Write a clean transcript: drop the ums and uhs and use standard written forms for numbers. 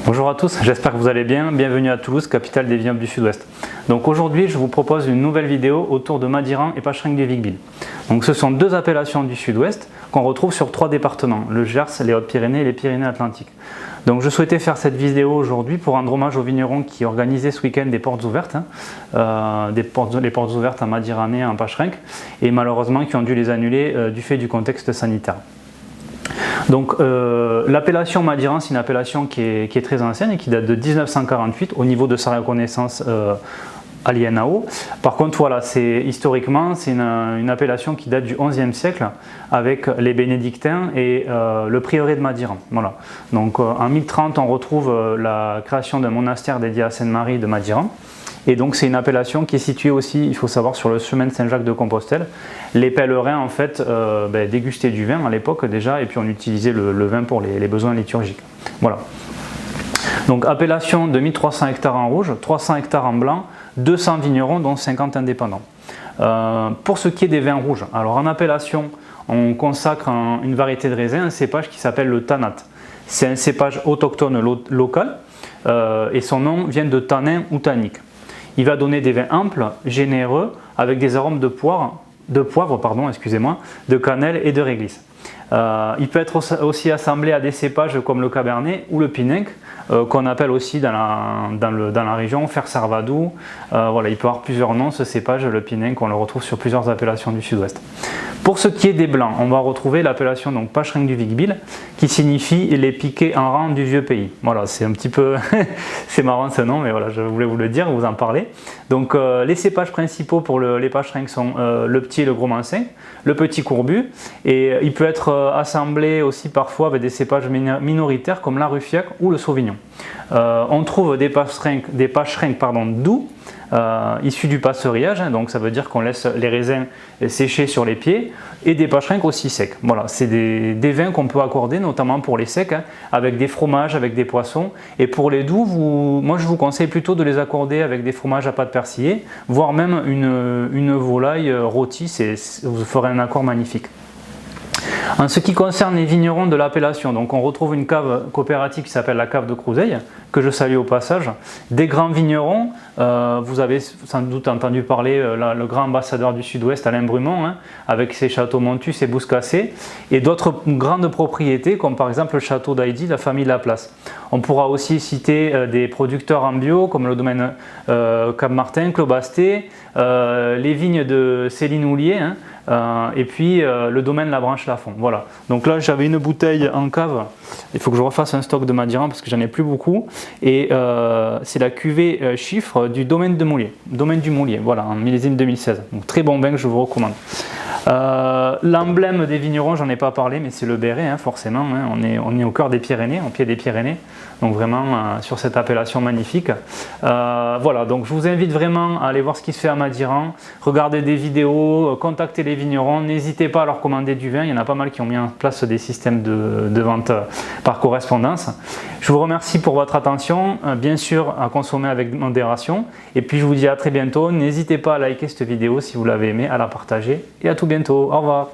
Bonjour à tous, j'espère que vous allez bien. Bienvenue à Toulouse, capitale des vignobles du Sud-Ouest. Donc aujourd'hui, je vous propose une nouvelle vidéo autour de Madiran et Pacherinck du Vic-Bilh. Donc ce sont deux appellations du Sud-Ouest qu'on retrouve sur trois départements, le Gers, les Hautes-Pyrénées et les Pyrénées-Atlantiques. Donc je souhaitais faire cette vidéo aujourd'hui pour rendre hommage aux vignerons qui organisaient ce week-end des portes ouvertes, les portes ouvertes à Madiran et en Pacherinck, et malheureusement qui ont dû les annuler du fait du contexte sanitaire. Donc l'appellation Madiran, c'est une appellation qui est très ancienne et qui date de 1948 au niveau de sa reconnaissance à l'INAO. Par contre, voilà, historiquement, c'est une appellation qui date du XIe siècle avec les bénédictins et le prieuré de Madiran. Voilà. Donc en 1030, on retrouve la création d'un monastère dédié à Sainte-Marie de Madiran. Et donc c'est une appellation qui est située aussi, il faut savoir, sur le chemin de Saint-Jacques de Compostelle. Les pèlerins en fait dégustaient du vin à l'époque déjà, et puis on utilisait le vin pour les besoins liturgiques. Voilà. Donc appellation de 1300 hectares en rouge, 300 hectares en blanc, 200 vignerons dont 50 indépendants. Pour ce qui est des vins rouges, alors en appellation on consacre une variété de raisin, un cépage qui s'appelle le Tanat. C'est un cépage autochtone local et son nom vient de tanin ou tannique. Il va donner des vins amples, généreux, avec des arômes de poivre, de cannelle et de réglisse. Il peut être aussi assemblé à des cépages comme le cabernet ou le pinenc, qu'on appelle aussi dans la région fer-servadou. Voilà, il peut avoir plusieurs noms ce cépage, le pinenc, on le retrouve sur plusieurs appellations du Sud-Ouest. Pour ce qui est des blancs, on va retrouver l'appellation donc Pacherinck du Vic-Bilh, qui signifie les piquets en rang du vieux pays. Voilà, c'est un petit peu, c'est marrant ce nom, mais voilà, je voulais vous le dire, vous en parler. Donc les cépages principaux pour les Pacherinck sont le petit et le gros mansin, le petit courbu, et il peut être assemblé aussi parfois avec des cépages minoritaires comme la Ruffiac ou le Sauvignon. On trouve des Pacherinck doux, issus du passerillage, donc ça veut dire qu'on laisse les raisins sécher sur les pieds, et des Pacherinck aussi secs. Voilà, c'est des vins qu'on peut accorder notamment pour les secs, avec des fromages, avec des poissons, et pour les doux, moi je vous conseille plutôt de les accorder avec des fromages à pâte persillée, voire même une volaille rôtie, vous ferez un accord magnifique. En ce qui concerne les vignerons de l'appellation, donc on retrouve une cave coopérative qui s'appelle la cave de Crouseille, que je salue au passage. Des grands vignerons, vous avez sans doute entendu parler le grand ambassadeur du Sud-Ouest, Alain Brumont, avec ses châteaux Montus et Bouscassé, et d'autres grandes propriétés comme par exemple le château d'Ailly, la famille Laplace. On pourra aussi citer des producteurs en bio comme le domaine Cap-Martin, Clobasté, les vignes de Céline Houlier, et puis le domaine La Branche-Lafont. Voilà. Donc là j'avais une bouteille en cave, il faut que je refasse un stock de Madiran parce que j'en ai plus beaucoup, et c'est la cuvée chiffre du domaine du Moulier, voilà, en millésime 2016. Donc très bon vin que je vous recommande. L'emblème des vignerons, j'en ai pas parlé, mais c'est le béret, forcément, on est au cœur des Pyrénées, au pied des Pyrénées, donc vraiment sur cette appellation magnifique. Voilà, donc je vous invite vraiment à aller voir ce qui se fait à Madiran, regarder des vidéos, contacter les vignerons, n'hésitez pas à leur commander du vin, il y en a pas mal qui ont mis en place des systèmes de vente par correspondance. Je vous remercie pour votre attention, bien sûr à consommer avec modération, et puis je vous dis à très bientôt, n'hésitez pas à liker cette vidéo si vous l'avez aimée, à la partager, et à tout bientôt, au revoir.